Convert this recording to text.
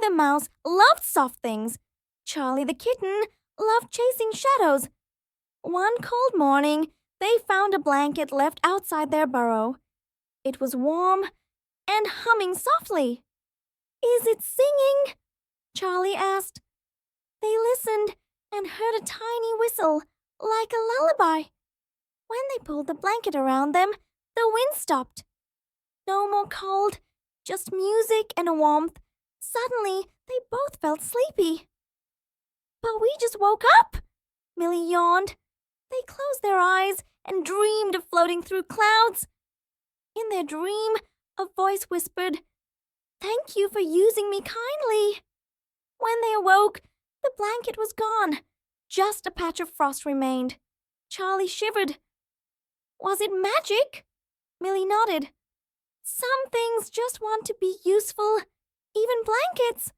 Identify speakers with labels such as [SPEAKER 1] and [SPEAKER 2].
[SPEAKER 1] the mouse loved soft things. Charlie the kitten loved chasing shadows. One cold morning, they found a blanket left outside their burrow. It was warm and humming softly. "Is it singing?" Charlie asked. They listened and heard a tiny whistle, like a lullaby. When they pulled the blanket around them, the wind stopped. No more cold, just music and warmth. Suddenly, they both felt sleepy. "But we just woke up," Millie yawned. They closed their eyes and dreamed of floating through clouds. In their dream, a voice whispered, "Thank you for using me kindly." When they awoke, the blanket was gone. Just a patch of frost remained. Charlie shivered. "Was it magic?" Millie nodded. "Some things just want to be useful, even blankets,"